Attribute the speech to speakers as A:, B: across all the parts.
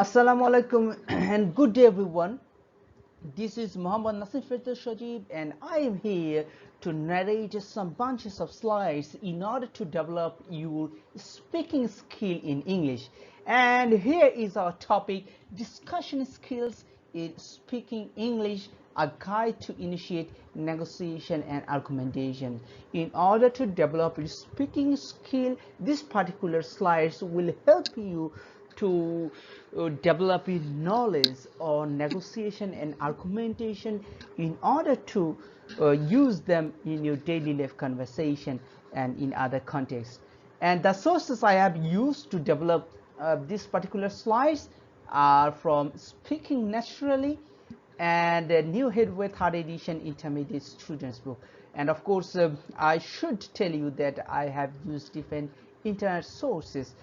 A: Assalamu alaikum and good day everyone. This is Muhammad Nasif Shajib and I am here to narrate some bunches of slides in order to develop your speaking skill in English. And here is our topic: discussion skills in speaking English, a guide to initiate negotiation and argumentation. In order to develop your speaking skill, this particular slides will help you to develop your knowledge on negotiation and argumentation in order to use them in your daily life conversation and in other contexts. And the sources I have used to develop this particular slides are from Speaking Naturally and the New Headway Third Edition Intermediate Students Book. And of course, I should tell you that I have used different internet sources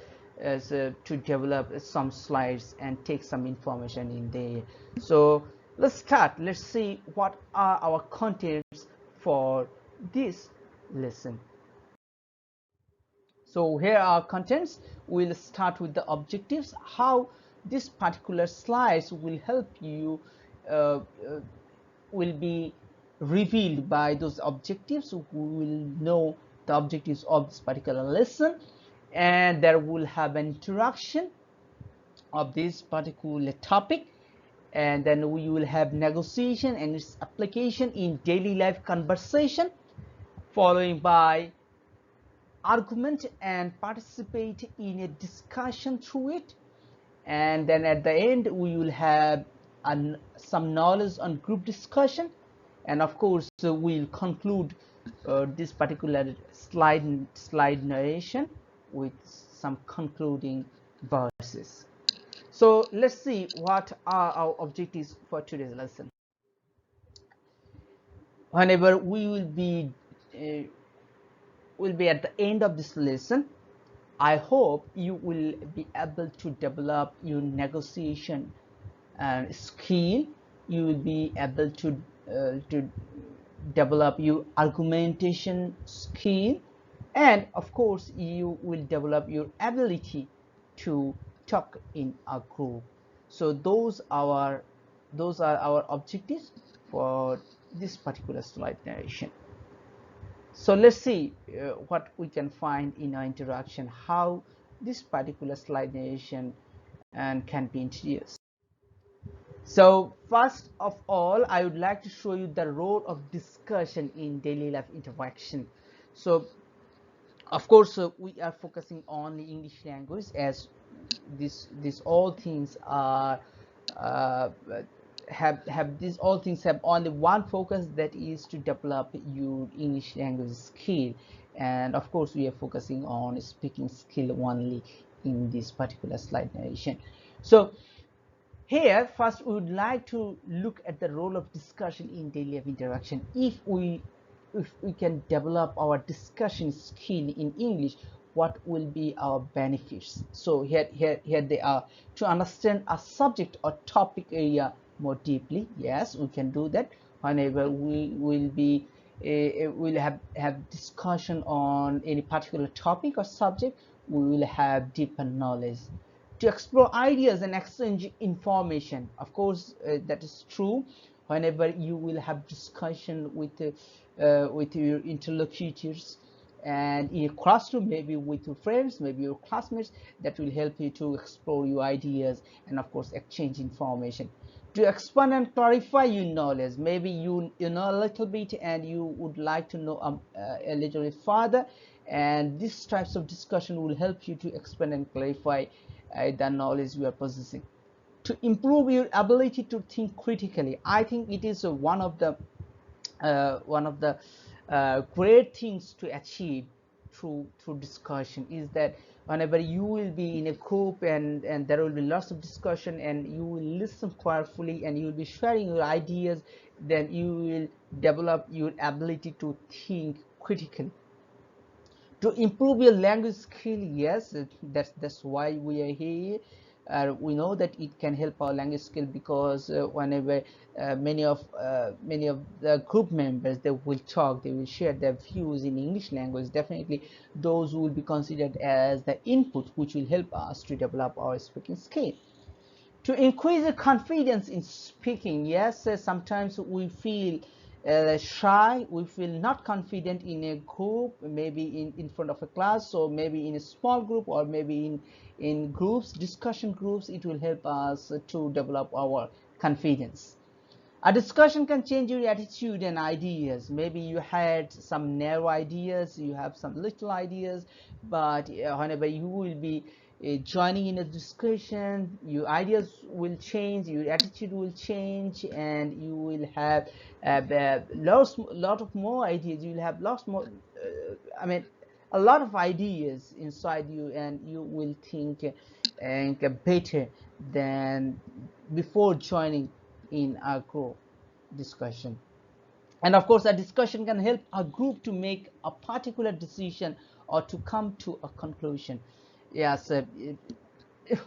A: to develop some slides and take some information in there. So let's start. Let's see what are our contents for this lesson. So here are contents. We'll start with the objectives, how this particular slides will help you uh, uh, will be revealed by those objectives. We will know the objectives of this particular lesson, and there will have an interaction of this particular topic, and then we will have negotiation and its application in daily life conversation, following by argument and participate in a discussion through it, and then at the end we will have some knowledge on group discussion, and of course we'll conclude this particular slide narration with some concluding verses. So let's see what are our objectives for today's lesson. Whenever we will be at the end of this lesson, I hope you will be able to develop your negotiation skill. You will be able to develop your argumentation skill, and of course you will develop your ability to talk in a group. So those are our objectives for this particular slide narration. So let's see what we can find in our interaction, how this particular slide narration and can be introduced. So first of all, I would like to show you the role of discussion in daily life interaction. So of course we are focusing on the English language, as this all things are uh, have these all things have only one focus, that is to develop your English language skill. And of course we are focusing on speaking skill only in this particular slide narration. So here first we would like to look at the role of discussion in daily life interaction. If we can develop our discussion skill in English, what will be our benefits? So here they are. To understand a subject or topic area more deeply, yes, we can do that. Whenever we will be will have discussion on any particular topic or subject, we will have deeper knowledge. To explore ideas and exchange information, of course that is true. Whenever you will have discussion with your interlocutors and in a classroom, maybe with your friends, maybe your classmates, that will help you to explore your ideas and of course exchange information. To expand and clarify your knowledge, maybe you know a little bit and you would like to know a little bit further, and these types of discussion will help you to expand and clarify the knowledge you are possessing. To improve your ability to think critically, I think it is one of the great things to achieve through discussion, is that whenever you will be in a group and there will be lots of discussion and you will listen carefully and you will be sharing your ideas, then you will develop your ability to think critically. To improve your language skill, yes, that's why we are here. We know that it can help our language skill, because whenever many of the group members, they will talk, they will share their views in English language, definitely those will be considered as the input which will help us to develop our speaking skill. To increase the confidence in speaking. Yes, sometimes we feel shy, we feel not confident in a group, maybe in front of a class, or maybe in a small group, or maybe in groups, discussion groups. It will help us to develop our confidence. A discussion can change your attitude and ideas. Maybe you had some narrow ideas, you have some little ideas, but whenever you will be joining in a discussion, your ideas will change, your attitude will change, and you will have lot of more ideas. You will have lots more, a lot of ideas inside you, and you will think better than before joining in a group discussion. And of course, a discussion can help a group to make a particular decision or to come to a conclusion. Yes,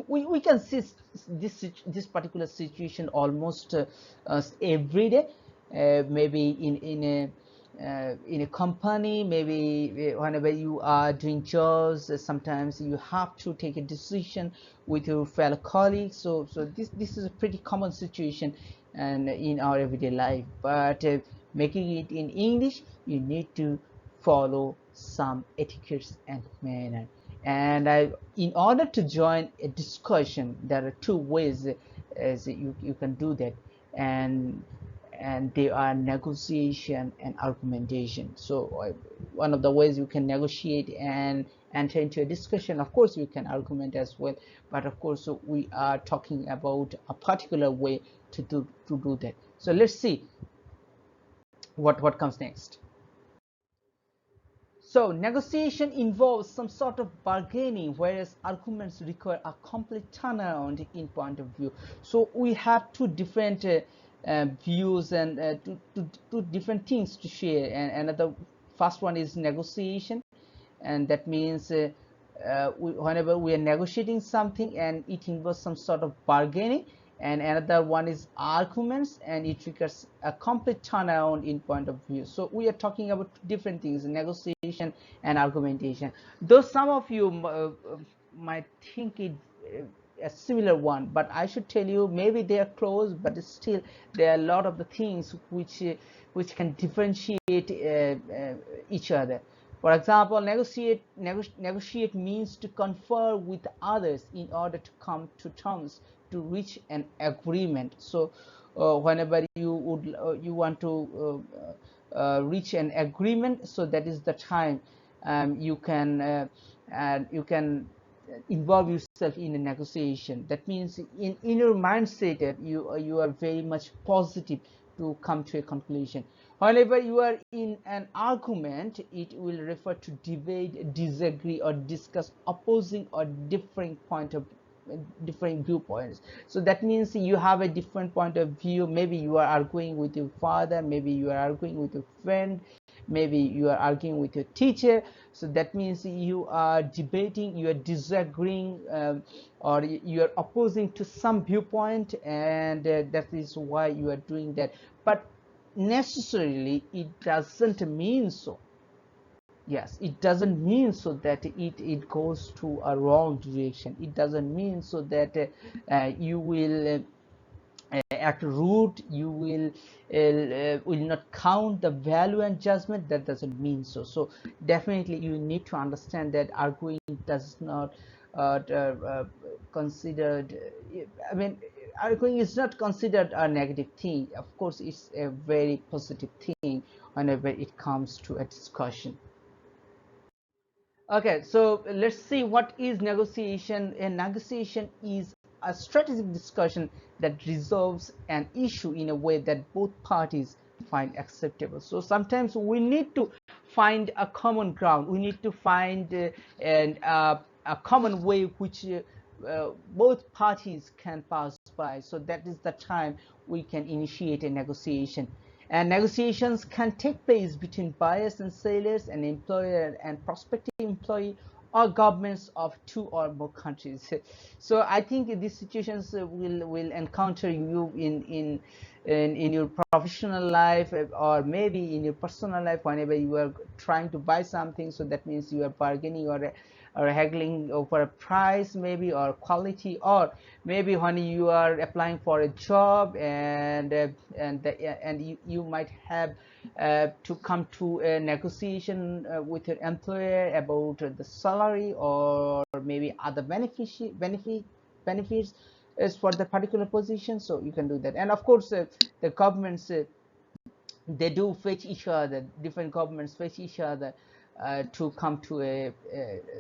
A: we can see this particular situation almost every day. Maybe in a company, maybe whenever you are doing jobs, sometimes you have to take a decision with your fellow colleagues. So this is a pretty common situation and in our everyday life. But making it in English, you need to follow some etiquettes and manner. And in order to join a discussion, there are two ways as you can do that, and they are negotiation and argumentation. So one of the ways you can negotiate and enter into a discussion, of course you can argument as well, but of course we are talking about a particular way to do that. So let's see what comes next. So negotiation involves some sort of bargaining, whereas arguments require a complete turnaround in point of view. So we have two different views and two different things to share. And the first one is negotiation, and that means whenever we are negotiating something and it involves some sort of bargaining. And another one is arguments, and it requires a complete turnaround in point of view. So we are talking about different things: negotiation and argumentation. Though some of you might think it a similar one, but I should tell you, maybe they are close, but still there are a lot of the things which can differentiate each other. For example, negotiate means to confer with others in order to come to terms, to reach an agreement. So whenever you want to reach an agreement, so that is the time you can involve yourself in a negotiation. That means in your mindset you are very much positive to come to a conclusion. Whenever you are in an argument, it will refer to debate, disagree, or discuss opposing or differing different viewpoints. So that means you have a different point of view. Maybe you are arguing with your father, maybe you are arguing with your friend, maybe you are arguing with your teacher. So that means you are debating, you are disagreeing, or you are opposing to some viewpoint, and that is why you are doing that. But necessarily it doesn't mean so. Yes, it doesn't mean so that it goes to a wrong direction. It doesn't mean so that you will act rude, you will not count the value and judgment. That doesn't mean so. So definitely you need to understand that arguing does not considered, arguing is not considered a negative thing. Of course it's a very positive thing whenever it comes to a discussion. Okay, so let's see what is negotiation. A negotiation is a strategic discussion that resolves an issue in a way that both parties find acceptable. So sometimes we need to find a common ground. We need to find a common way which both parties can pass by. So that is the time we can initiate a negotiation. And negotiations can take place between buyers and sellers, an employer and prospective employee, or governments of two or more countries. So I think these situations will encounter you in your professional life, or maybe in your personal life, whenever you are trying to buy something. So that means you are bargaining, or or haggling over a price maybe, or quality, or maybe when you are applying for a job and you might have to come to a negotiation with your employer about the salary or maybe other benefits is for the particular position. So you can do that. And of course the governments, they do fetch each other, different governments fetch each other to come to a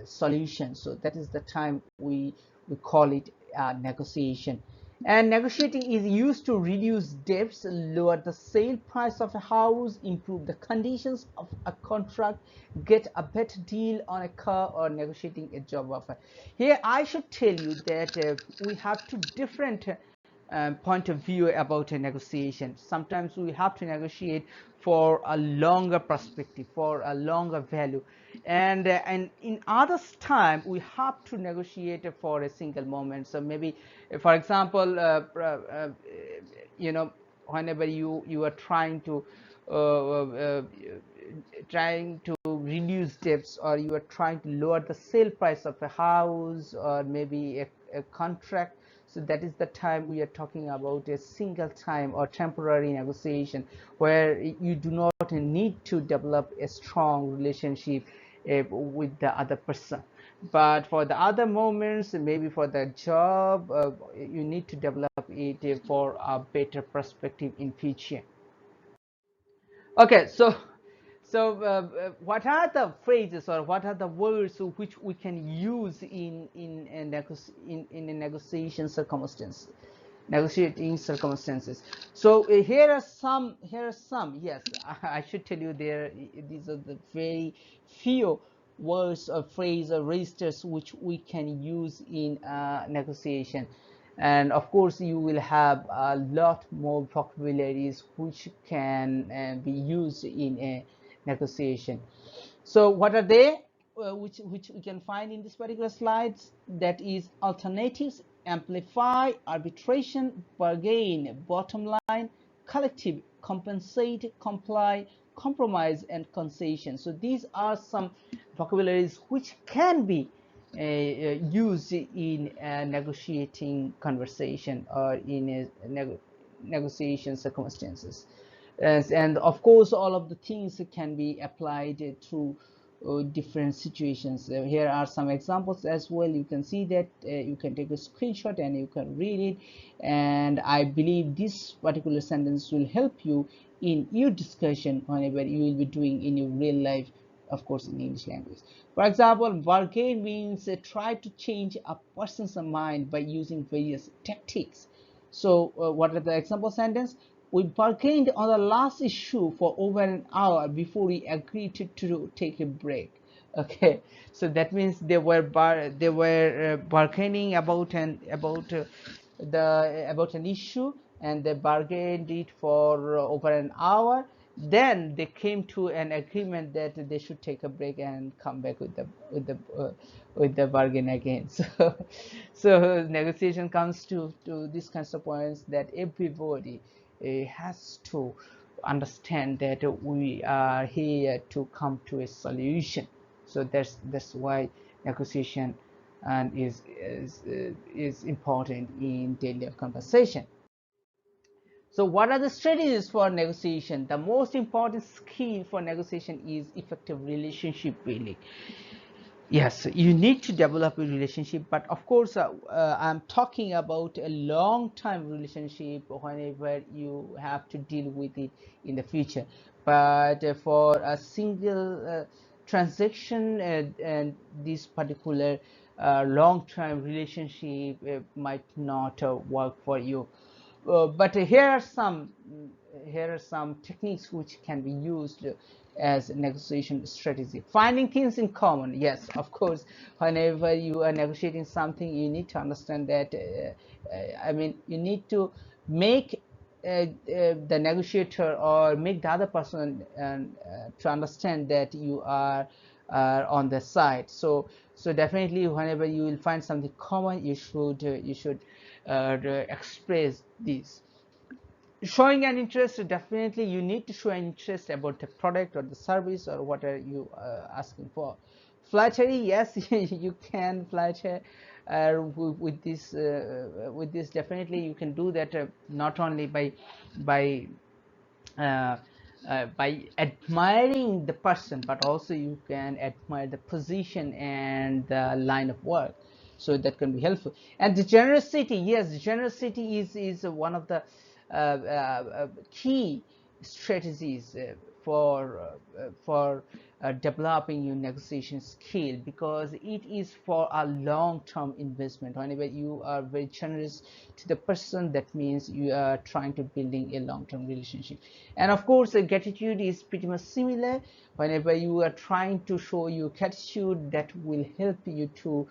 A: solution. So that is the time we call it negotiation. And negotiating is used to reduce debts, lower the sale price of a house, improve the conditions of a contract, get a better deal on a car, or negotiating a job offer. Here I should tell you that we have two different point of view about a negotiation. Sometimes we have to negotiate for a longer perspective, for a longer value, and in others time we have to negotiate for a single moment. So maybe, for example, you know, whenever you are trying to reduce debts, or you are trying to lower the sale price of a house, or maybe a contract. So that is the time we are talking about a single time or temporary negotiation, where you do not need to develop a strong relationship with the other person. But for the other moments, maybe for the job, you need to develop it for a better perspective in future. Okay, what are the phrases, or what are the words which we can use in a negotiation circumstance, negotiating circumstances? So here are some. Yes, I should tell you, these are the very few words or phrase or registers which we can use in negotiation. And of course you will have a lot more vocabularies which can be used in a negotiation. So what are they, which we can find in this particular slides? That is alternatives: amplify, arbitration, bargain, bottom line, collective, compensate, comply, compromise, and concession. So these are some vocabularies which can be used in a negotiating conversation, or in a negotiation circumstances. And of course all of the things can be applied to different situations. Here are some examples as well. You can see that, you can take a screenshot and you can read it, and I believe this particular sentence will help you in your discussion whenever you will be doing in your real life, of course in English language. For example, bargain means try to change a person's mind by using various tactics. So what are the example sentence? We bargained on the last issue for over an hour before we agreed to take a break. Okay, so that means they were bargaining about an issue, and they bargained it for over an hour. Then they came to an agreement that they should take a break and come back with the bargain again. So negotiation comes to these kinds of points, that everybody has to understand that we are here to come to a solution. So that's why negotiation and is important in daily conversation. So what are the strategies for negotiation? The most important skill for negotiation is effective relationship building. Yes, you need to develop a relationship, but of course I'm talking about a long time relationship whenever you have to deal with it in the future. But for a single transaction, and this particular long-term relationship might not work for you. But here are some techniques which can be used as a negotiation strategy. Finding things in common. Yes, of course, whenever you are negotiating something, you need to understand that, I mean, you need to make the negotiator, or make the other person to understand that you are on the side. So definitely whenever you will find something common, you should express this. Showing an interest, definitely you need to show an interest about the product or the service or what are you asking for. Flattery, yes, you can flatter with this. Definitely you can do that, not only by uh, by admiring the person, but also you can admire the position and the line of work. So that can be helpful. And the generosity, yes, generosity is one of the key strategies for developing your negotiation skill, because it is for a long-term investment. Whenever you are very generous to the person, that means you are trying to building a long-term relationship. And of course, gratitude is pretty much similar. Whenever you are trying to show your gratitude, that will help you to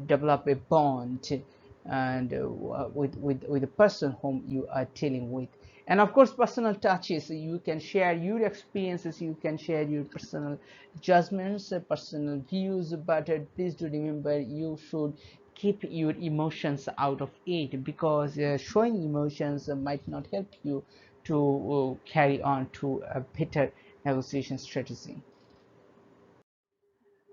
A: develop a bond and with the person whom you are dealing with. And of course, personal touches, you can share your experiences, you can share your personal judgments, personal views, but please do remember, you should keep your emotions out of it, because showing emotions might not help you to carry on to a better negotiation strategy.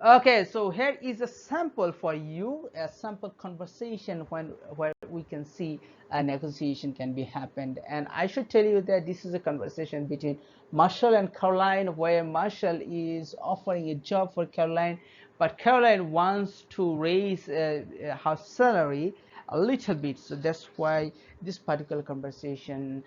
A: Okay, so here is a sample for you, a sample conversation where we can see a negotiation can be happened. And I should tell you that this is a conversation between Marshall and Caroline, where Marshall is offering a job for Caroline, but Caroline wants to raise her salary a little bit. So that's why this particular conversation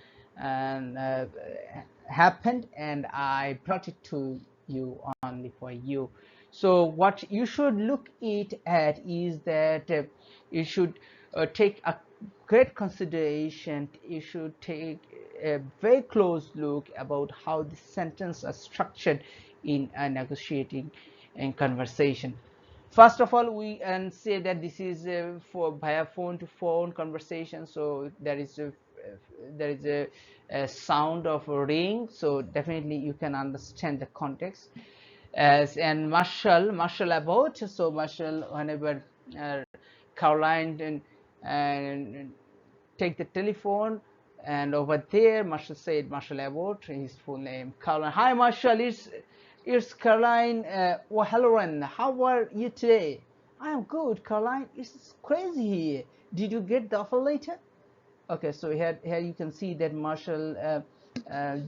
A: happened, and I brought it to you only for you. So what you should look it at is that you should take a great consideration. You should take a very close look about how the sentences are structured in a negotiating and conversation. First of all, we can say that this is for via phone to phone conversation. So there is a sound of a ring. So definitely you can understand the context. As and Marshall about. So Marshall, whenever uh, Caroline and take the telephone, and over there Marshall said, Marshall Abbott, his full name, Caroline. Hi Marshall, it's Caroline O'Halloran. How are you today? I am good, Caroline. It's crazy here. Did you get the offer letter? Okay, so here you can see that Marshall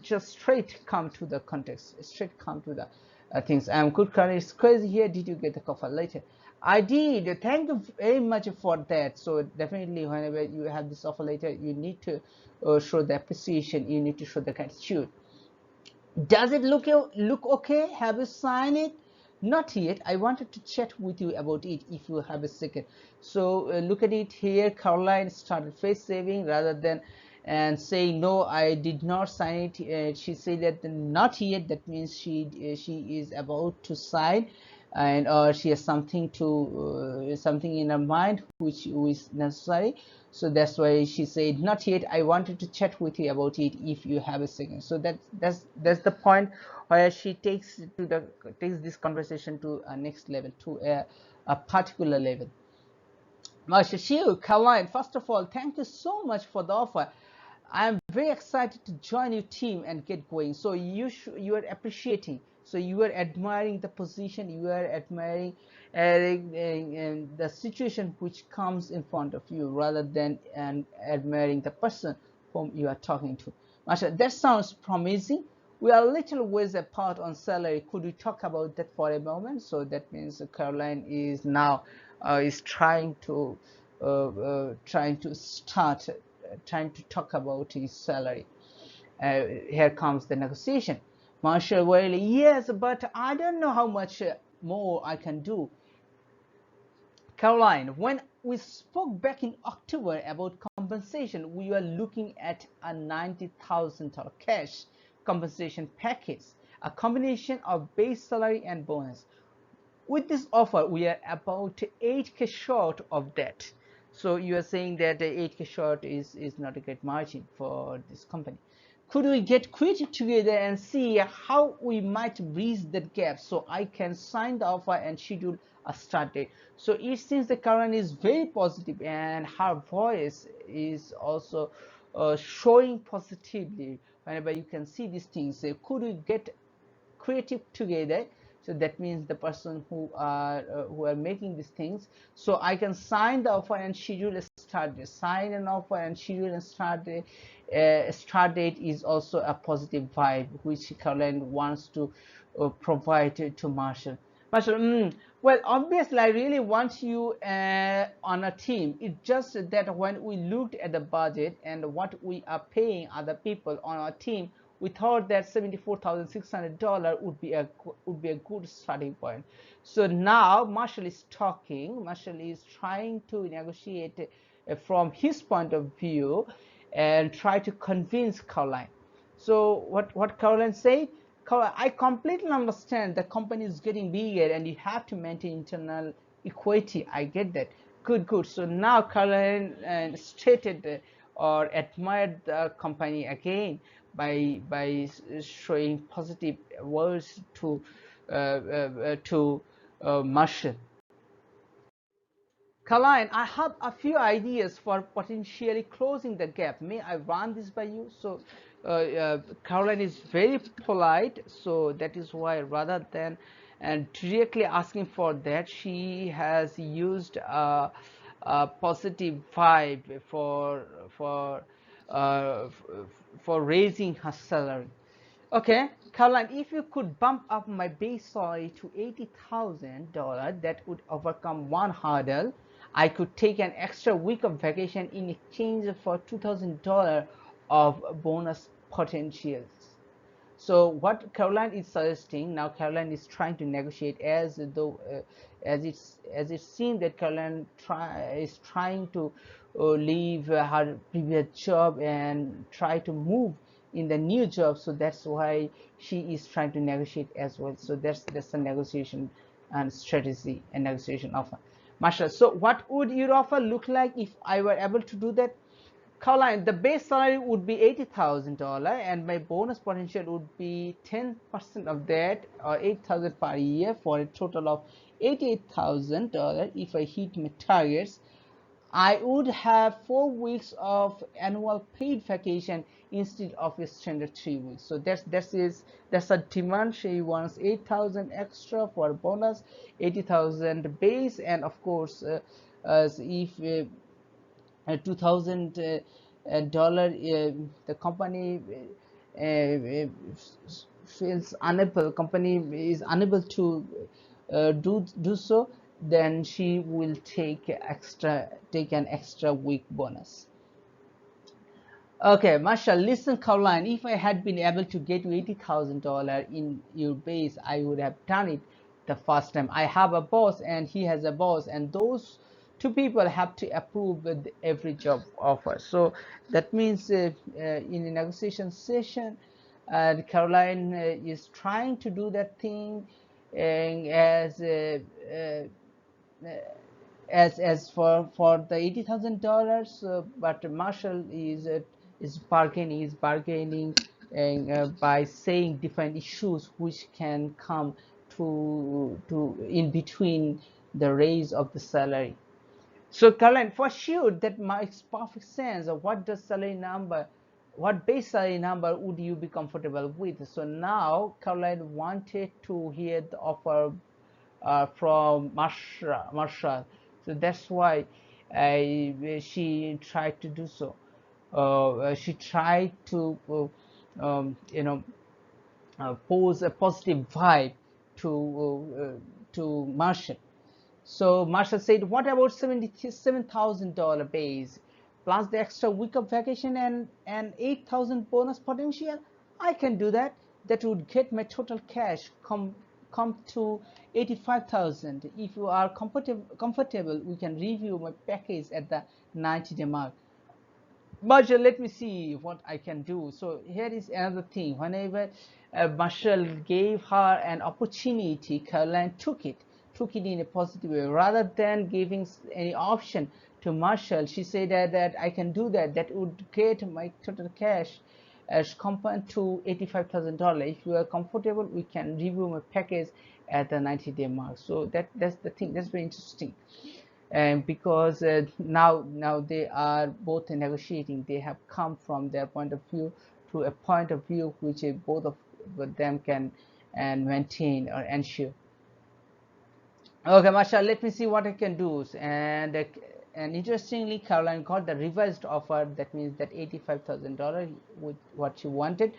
A: just straight come to the context, straight come to the things. I'm good, Karen. It's crazy here. Did you get the cover later? I did. Thank you very much for that. So definitely, whenever you have this offer later, you need to show the appreciation. You need to show the gratitude. Does it look okay? Have you signed it? Not yet. I wanted to chat with you about it if you have a second. So look at it here. Caroline started face saving rather than and saying no, I did not sign it. She said that not yet. That means she is about to sign, and or she has something to something in her mind which is necessary. So that's why she said not yet. I wanted to chat with you about it if you have a second. So that's the point where she takes this conversation to a next level, to a particular level. Mashishiu, Caroline, first of all, thank you so much for the offer. I'm very excited to join your team and get going. So you are appreciating. So you are admiring the position. You are admiring the situation which comes in front of you, rather than admiring the person whom you are talking to. Masha, that sounds promising. We are a little ways apart on salary. Could we talk about that for a moment? So that means Caroline is now is trying to start trying to talk about his salary. Here comes the negotiation. Marshall, well, yes, but I don't know how much more I can do. Caroline, when we spoke back in October about compensation, we were looking at a $90,000 cash compensation package, a combination of base salary and bonus. With this offer, we are about 8K short of that. So you are saying that the 8K short is not a great margin for this company. Could we get creative together and see how we might bridge that gap, so I can sign the offer and schedule a start date? So it seems the Karen is very positive, and her voice is also showing positively whenever you can see these things. Could we get creative together So that means the person who are making these things. So I can sign the offer and schedule a start date. Sign an offer and schedule a start date. Start date is also a positive vibe which Caroline wants to provide to Marshall. Marshall, well, obviously, I really want you on a team. It's just that when we looked at the budget and what we are paying other people on our team, we thought that $74,600 would be a good starting point. So now Marshall is talking. Marshall is trying to negotiate from his point of view and try to convince Caroline. So what Caroline said? I completely understand the company is getting bigger and you have to maintain internal equity. I get that. Good, good. So now Caroline stated or admired the company again by showing positive words to Marshall. Caroline, I have a few ideas for potentially closing the gap. May I run this by you? So, Caroline is very polite, so that is why rather than and directly asking for that, she has used a positive vibe uh, for raising her salary. Okay, Caroline, if you could bump up my base salary to $80,000, that would overcome one hurdle. I could take an extra week of vacation in exchange for $2,000 of bonus potentials. So what Caroline is suggesting now, Caroline is trying to negotiate as though as it seems that Caroline is trying to leave her previous job and try to move in the new job. So that's why she is trying to negotiate as well. So that's a negotiation and strategy and negotiation offer. Masha, so what would your offer look like if I were able to do that? Caroline, the base salary would be $80,000 and my bonus potential would be 10% of that or 8,000 per year for a total of $88,000. If I hit my targets, I would have 4 weeks of annual paid vacation instead of a standard 3 weeks. So that's a demand. She wants 8,000 extra for bonus, 80,000 base, and of course, if $2,000 the company feels unable company is unable to do so, then she will take an extra week bonus. Okay, Marshall, listen, Caroline, if I had been able to get you $80,000 in your base, I would have done it the first time. I have a boss and he has a boss, and those two people have to approve with every job offer. So that means in a negotiation session, Caroline is trying to do that thing and as for the $80,000, but Marshall is bargaining and by saying different issues which can come to in between the raise of the salary. So Caroline, for sure that makes perfect sense. What base salary number would you be comfortable with? So now Caroline wanted to hear the offer from Marshall. So that's why she tried to do so. She tried to, pose a positive vibe to Marshall. So Marshall said, "What about $77,000 base plus the extra week of vacation and 8,000 bonus potential? I can do that. That would get my total cash come to 85,000. If you are comfortable, we can review my package at the 90-day mark." Marshall, let me see what I can do. So here is another thing. Whenever Marshall gave her an opportunity, Caroline took it in a positive way. Rather than giving any option to Marshall, she said that I can do that. That would get my total cash as compared to $85,000. If you are comfortable, we can review my package at the 90-day mark. So that's the thing. That's very interesting. And because now they are both negotiating, they have come from their point of view to a point of view which both of them can and maintain or ensure. Okay, Masha, let me see what I can do. And interestingly, Caroline got the revised offer. That means that $85,000 with what she wanted.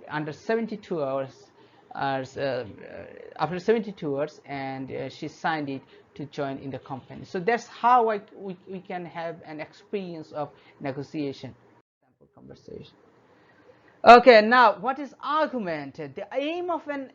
A: Under 72 hours, after 72 hours, and she signed it to join in the company. So that's how we can have an experience of negotiation. Sample conversation. Okay, now what is argument? The aim of an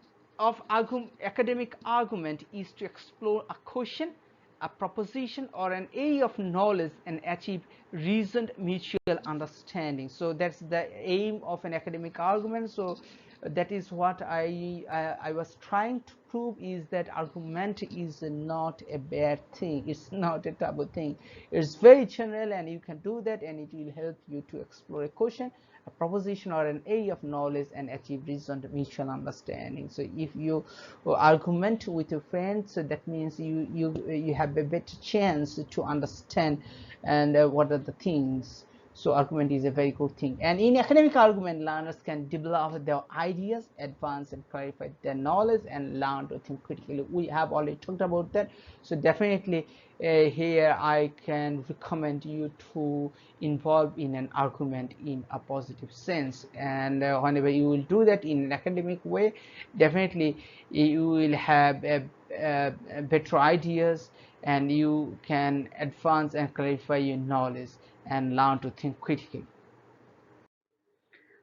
A: academic argument is to explore a question, a proposition, or an area of knowledge and achieve reasoned mutual understanding. So that's the aim of an academic argument. So that is what I was trying to prove, is that argument is not a bad thing. It's not a taboo thing. It's very general, and you can do that, and it will help you to explore a question, a proposition, or an area of knowledge and achieve reasoned mutual understanding. So if you argument with your friends, so that means you have a better chance to understand and what are the things. So argument is a very good thing. And in academic argument, learners can develop their ideas, advance and clarify their knowledge, and learn to think critically. We have already talked about that. So definitely here I can recommend you to involve in an argument in a positive sense. And whenever you will do that in an academic way, definitely you will have better ideas, and you can advance and clarify your knowledge and learn to think critically.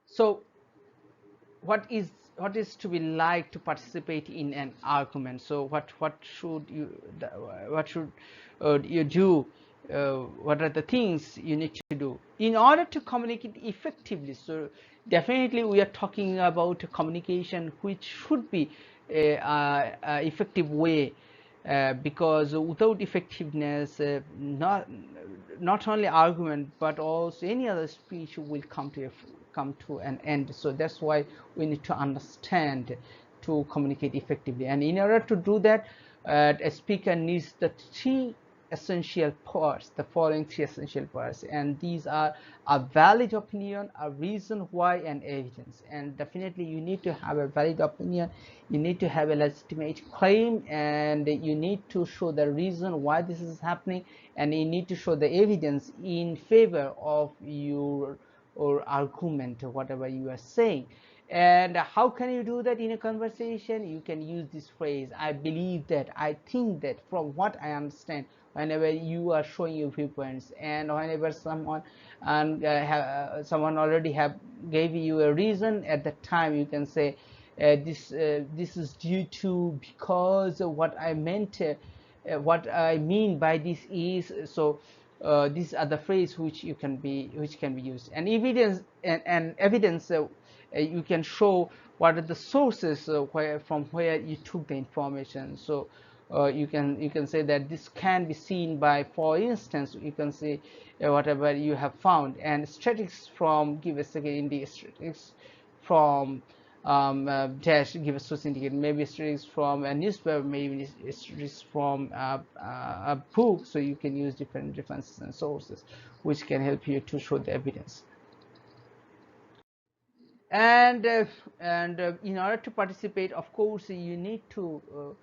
A: So what is to be like to participate in an argument? So what should you do? What are the things you need to do in order to communicate effectively? So definitely we are talking about communication which should be a effective way, because without effectiveness, not only argument but also any other speech will come to an end. So that's why we need to understand to communicate effectively, and in order to do that, a speaker needs the three essential parts, the following three essential parts, and these are a valid opinion, a reason why, and evidence. And definitely you need to have a valid opinion, you need to have a legitimate claim, and you need to show the reason why this is happening, and you need to show the evidence in favor of your or argument or whatever you are saying. And how can you do that in a conversation? You can use this phrase, I believe that, I think that, from what I understand, whenever you are showing your viewpoints. And whenever someone already have gave you a reason, at that time you can say, this is due to, because what I meant, what I mean by this is. So these are the phrase which can be used. And evidence, and evidence, you can show what are the sources from where you took the information. So you can say that this can be seen by, for instance, you can say whatever you have found. And statistics from, give a second, in the statistics from dash, give a source indicator, maybe statistics from a newspaper, maybe statistics from a book. So you can use different references and sources which can help you to show the evidence. And in order to participate, of course, you need to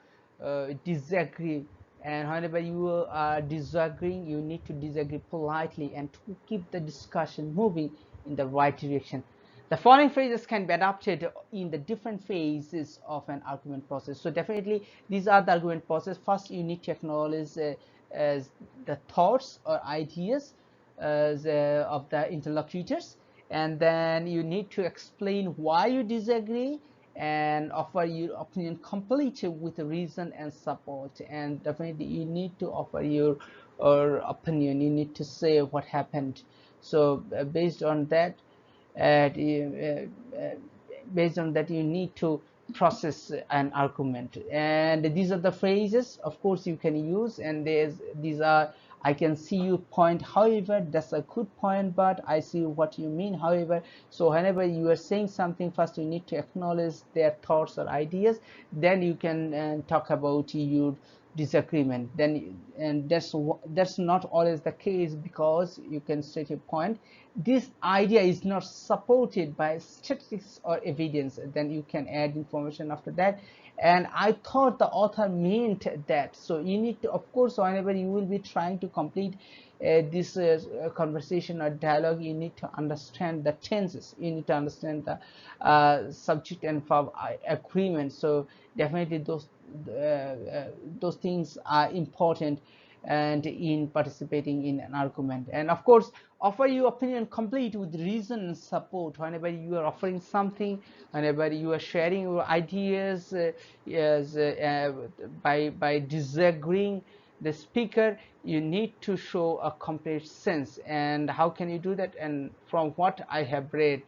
A: disagree. And whenever you are disagreeing, you need to disagree politely and to keep the discussion moving in the right direction. The following phrases can be adapted in the different phases of an argument process. So definitely these are the argument process. First, you need to acknowledge as the thoughts or ideas of the interlocutors, and then you need to explain why you disagree and offer your opinion complete with reason and support. And definitely you need to offer your opinion, you need to say what happened. So based on that you need to process an argument. And these are the phrases, of course, you can use. And these are, I can see your point, however, that's a good point, but I see what you mean, however. So whenever you are saying something, first you need to acknowledge their thoughts or ideas, then you can talk about your disagreement. Then, and that's not always the case, because you can state a point, this idea is not supported by statistics or evidence, then you can add information after that. And I thought the author meant that. So you need to, of course, whenever you will be trying to complete this conversation or dialogue, you need to understand the tenses, you need to understand the subject and verb agreement. So definitely those things are important, and in participating in an argument. And of course, offer your opinion complete with reason and support. Whenever you are offering something, whenever you are sharing your ideas, yes, by disagreeing the speaker, you need to show a complete sense. And how can you do that? And from what I have read,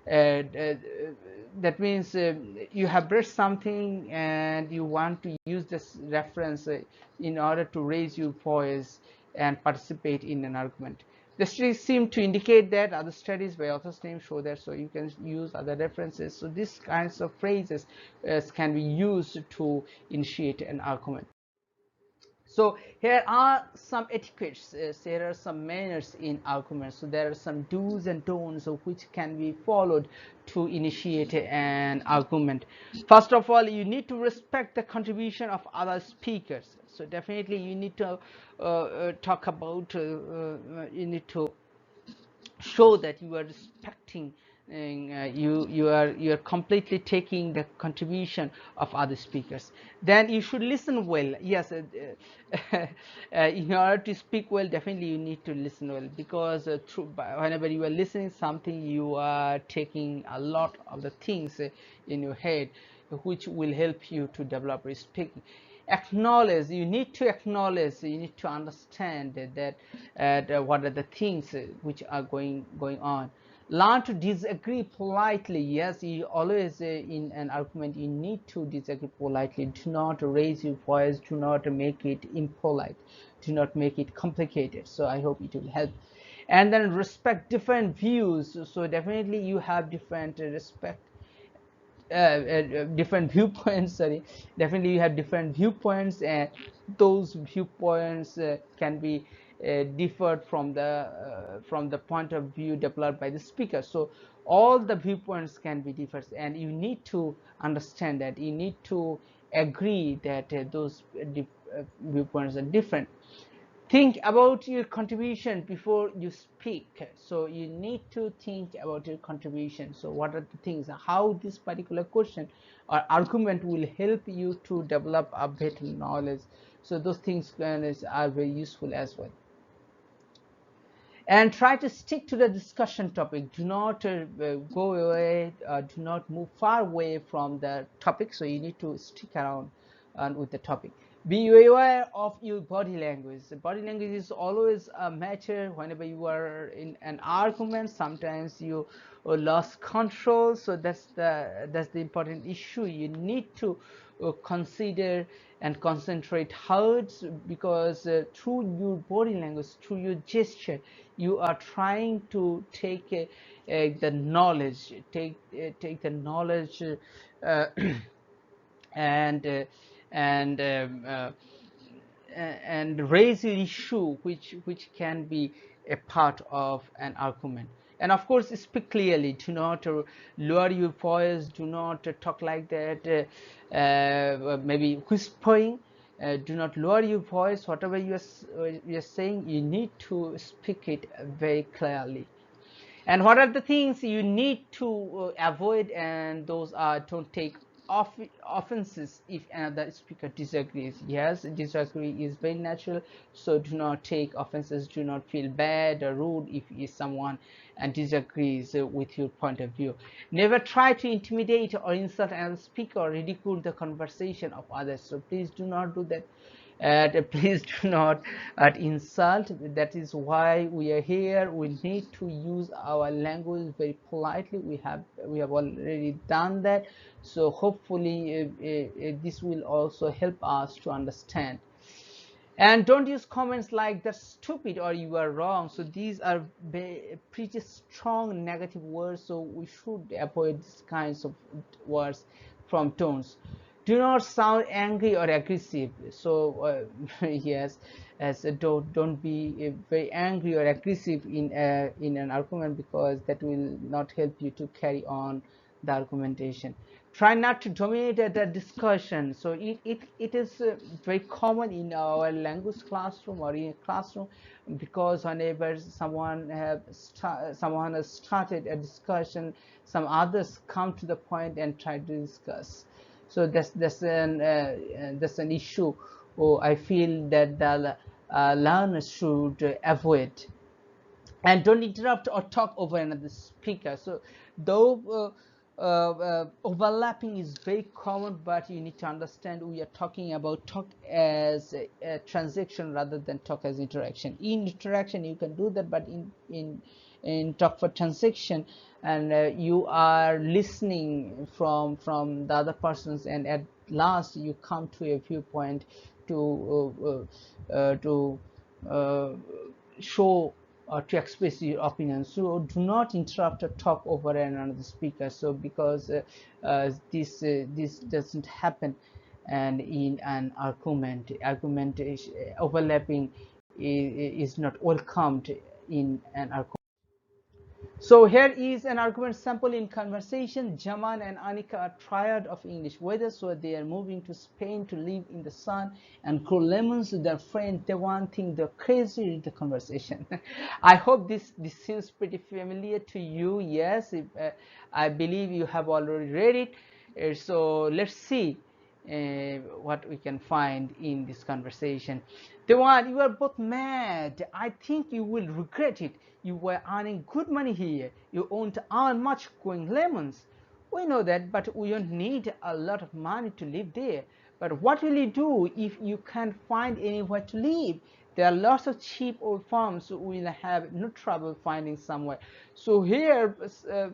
A: that means you have read something and you want to use this reference in order to raise your voice and participate in an argument. The studies seem to indicate that, other studies by author's name show that, so you can use other references. So these kinds of phrases can be used to initiate an argument. So here are some etiquettes, there are some manners in arguments. So there are some do's and don'ts which can be followed to initiate an argument. First of all, you need to respect the contribution of other speakers. So definitely you need to talk about, you need to show that you are respecting, you are completely taking the contribution of other speakers. Then you should listen well. Yes, in order to speak well, definitely you need to listen well, because whenever you are listening something, you are taking a lot of the things in your head, which will help you to develop your speaking. Acknowledge, you need to acknowledge, you need to understand that what are the things which are going on. Learn to disagree politely. Yes, you always in an argument you need to disagree politely. Do not raise your voice, do not make it impolite, do not make it complicated. So I hope it will help. And then respect different views. So definitely you have different respect different viewpoints, sorry, definitely you have different viewpoints, and those viewpoints can be differed from the point of view developed by the speaker. So all the viewpoints can be different, and you need to understand that, you need to agree that those viewpoints are different. Think about your contribution before you speak. So you need to think about your contribution. So what are the things, how this particular question or argument will help you to develop a better knowledge. So those things are very useful as well. And try to stick to the discussion topic. Do not go away, do not move far away from the topic. So you need to stick around with the topic. Be aware of your body language. Body language is always a matter whenever you are in an argument. Sometimes you lost control, so that's the important issue. You need to consider and concentrate hard, because through your body language, through your gesture, you are trying to take the knowledge, take the knowledge, uh, and uh, and um, uh, and raise an issue which can be a part of an argument. And of course, speak clearly. Do not lower your voice, do not talk like that, maybe whispering. Do not lower your voice. Whatever you're saying, you need to speak it very clearly. And what are the things you need to avoid? And those are, don't take offenses if another speaker disagrees. Yes, disagree is very natural, so do not take offenses, do not feel bad or rude if someone disagrees with your point of view. Never try to intimidate or insult another speaker or ridicule the conversation of others. So please do not do that. Please do not insult. That is why we are here. We need to use our language very politely. We have already done that. So hopefully this will also help us to understand. And don't use comments like "that's stupid" or "you are wrong." So these are pretty strong negative words, so we should avoid these kinds of words from tones. Do not sound angry or aggressive. So yes, as don't be very angry or aggressive in an argument, because that will not help you to carry on the argumentation. Try not to dominate the discussion. So it is very common in our language classroom or in a classroom, because whenever someone has started a discussion, some others come to the point and try to discuss. So that's an issue, I feel that the learners should avoid. And don't interrupt or talk over another speaker. So though overlapping is very common, but you need to understand we are talking about talk as a transaction rather than talk as interaction. In interaction you can do that, but in talk for transaction, and you are listening from the other persons, and at last you come to a viewpoint to show or to express your opinion. So do not interrupt or talk over another speaker. So because this doesn't happen, and in an argumentation overlapping is not welcomed in an argument. So here is an argument sample in conversation. Jaman and Anika are tired of English weather, so they are moving to Spain to live in the sun and grow lemons with their friend. They want think they're crazy. Read the conversation. I hope this seems pretty familiar to you. Yes, I believe you have already read it. So let's see what we can find in this conversation. The one, you are both mad. I think you will regret it. You were earning good money here. You won't earn much growing lemons. We know that, but we don't need a lot of money to live there. But what will you do if you can't find anywhere to live? There are lots of cheap old farms, so we'll have no trouble finding somewhere. So here,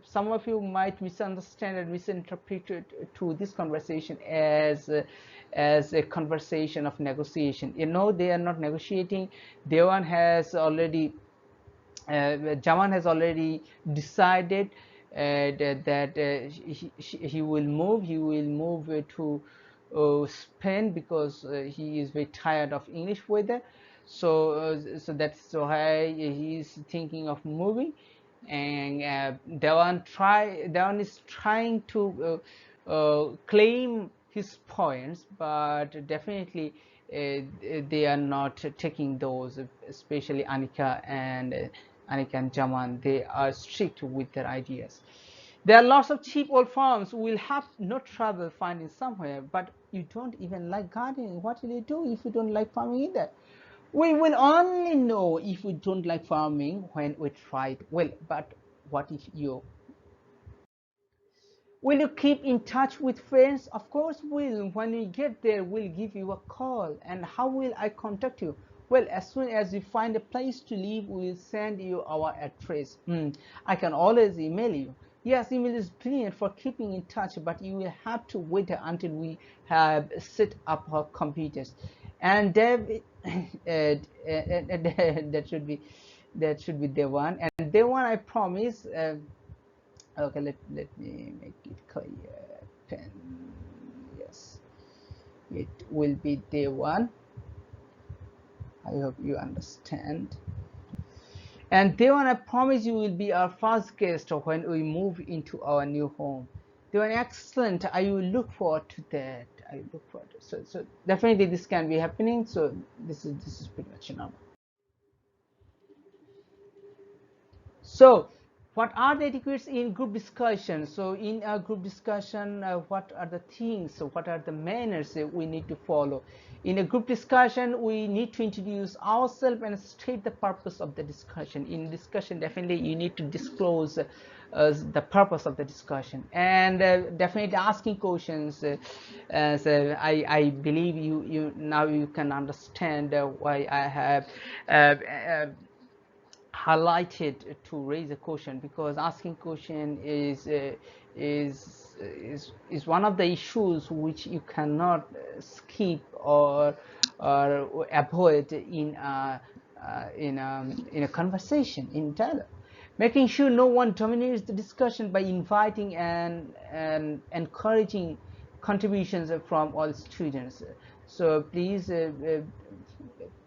A: some of you might misunderstand and misinterpret to this conversation as a conversation of negotiation. You know, they are not negotiating. Dewan has already Jaman has already decided that he will move. He will move to Spain, because he is very tired of English weather. So that's why he is thinking of moving. And Dewan is trying to claim his points, but definitely they are not taking those, especially Anika and Jaman. They are strict with their ideas. There are lots of cheap old farms. We'll have no trouble finding somewhere. But you don't even like gardening. What will you do if you don't like farming either? We will only know if we don't like farming when we try it. Well, but what if you will you keep in touch with friends? Of course will. When we get there, we'll give you a call. And how will I contact you? Well, as soon as we find a place to live, we'll send you our address. I can always email you. Yes, email is brilliant for keeping in touch, but you will have to wait until we have set up our computers. And Dev, that should be the one. And the one I promise. Okay, let me make it clear. Pen, yes, it will be day one. I hope you understand. And day one, I promise you will be our first guest when we move into our new home. Day one, excellent. I will look forward to that. I look forward to so definitely this can be happening. So this is pretty much normal. So what are the etiquettes in group discussion? So in a group discussion, what are the things, so what are the manners we need to follow? In a group discussion, we need to introduce ourselves and state the purpose of the discussion. In discussion, definitely you need to disclose the purpose of the discussion, and definitely asking questions. So I believe you now you can understand why I have highlighted to raise a question, because asking question is one of the issues which you cannot skip or avoid in a conversation in dialogue. Making sure no one dominates the discussion by inviting and encouraging contributions from all students. So please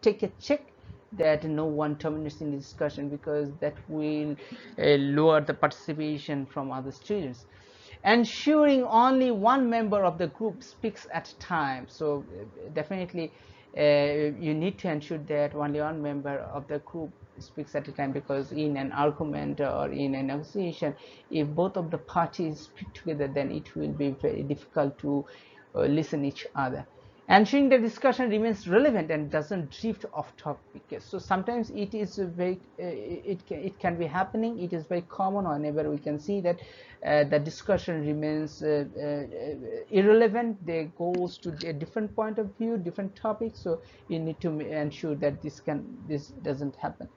A: take a check that no one terminates in the discussion, because that will lower the participation from other students. Ensuring only one member of the group speaks at a time. So definitely you need to ensure that only one member of the group speaks at a time, because in an argument or in a negotiation, if both of the parties speak together, then it will be very difficult to listen each other. Ensuring the discussion remains relevant and doesn't drift off topic. So sometimes it is very it can be happening. It is very common whenever we can see that the discussion remains irrelevant. They goes to a different point of view, different topics. So you need to ensure that this doesn't happen.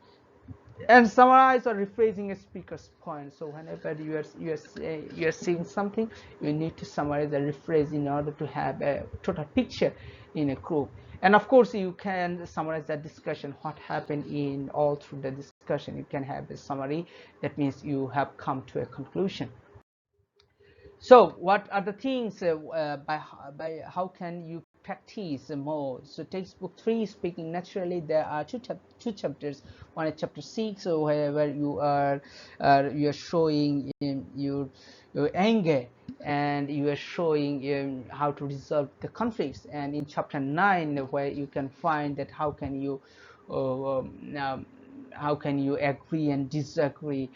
A: And summarize or rephrasing a speaker's point. So whenever you are saying something, you need to summarize or rephrase in order to have a total picture in a group. And of course, you can summarize that discussion, what happened in all through the discussion. You can have a summary. That means you have come to a conclusion. So what are the things by how can you practice more? So textbook 3, speaking naturally, there are two chapters. One is chapter 6, so wherever you are showing your anger, and you are showing how to resolve the conflicts. And in chapter 9, where you can find that uh, um, how can you agree and disagree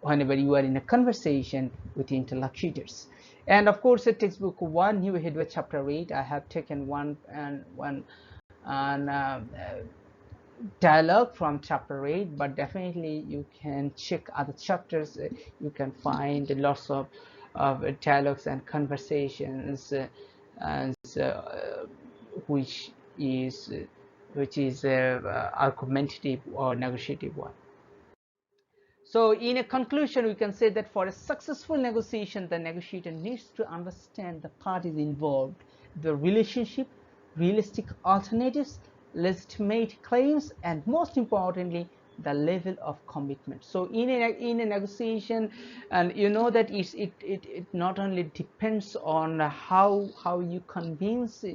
A: whenever you are in a conversation with interlocutors. And of course, textbook 1, new headway chapter 8, I have taken one dialogue from chapter 8, but definitely you can check other chapters. You can find lots of dialogues and conversations, and which is argumentative or negotiative one. So in a conclusion, we can say that for a successful negotiation, the negotiator needs to understand the parties involved, the relationship, realistic alternatives, legitimate claims, and most importantly, the level of commitment. So in a negotiation, and you know that it not only depends on how you convince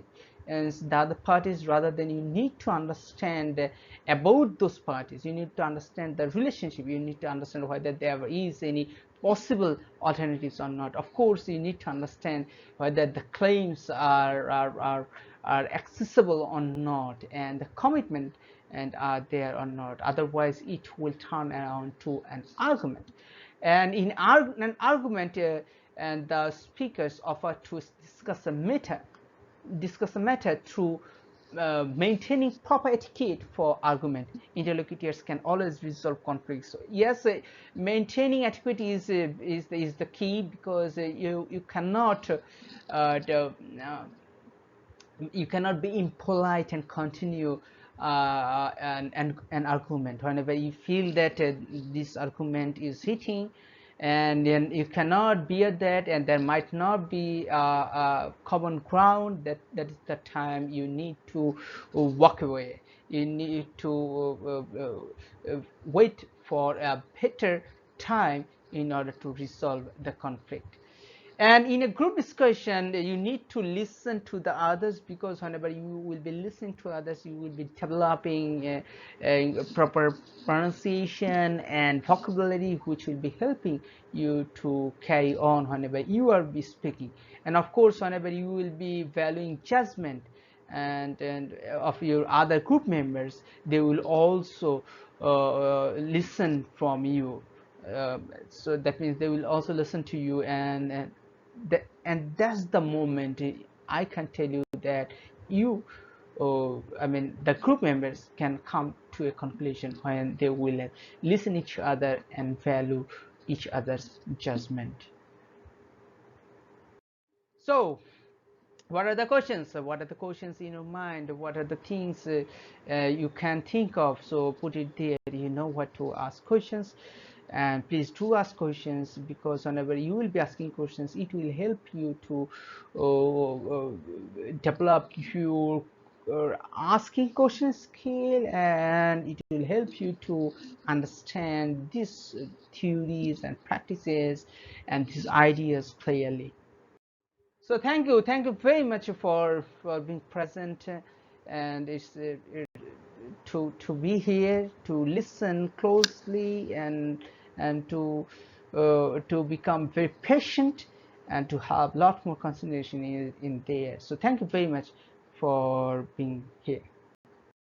A: and the other parties, rather than you need to understand about those parties. You need to understand the relationship. You need to understand whether there is any possible alternatives or not. Of course, you need to understand whether the claims are accessible or not, and the commitment and are there or not. Otherwise, it will turn around to an argument. And in an argument, and the speakers offer to discuss a matter through maintaining proper etiquette for argument. Interlocutors can always resolve conflicts. So yes, maintaining etiquette is the key, because you cannot you cannot be impolite and continue an argument whenever you feel that this argument is hitting, and then you cannot bear that, and there might not be common ground. That is the time you need to walk away. You need to wait for a better time in order to resolve the conflict. And in a group discussion, you need to listen to the others, because whenever you will be listening to others, you will be developing proper pronunciation and vocabulary, which will be helping you to carry on whenever you are be speaking. And of course, whenever you will be valuing judgment and of your other group members, they will also listen from you. So that means they will also listen to you, and that's the moment I can tell you that you I mean the group members can come to a conclusion when they will listen each other and value each other's judgment. So what are the questions? What are the questions in your mind? What are the things you can think of? So put it there. You know what to ask questions, and please do ask questions, because whenever you will be asking questions, it will help you to develop your asking question skill, and it will help you to understand these theories and practices and these ideas clearly. So thank you very much for being present, and it's to be here to listen closely, and to become very patient, and to have a lot more concentration in there. So thank you very much for being here.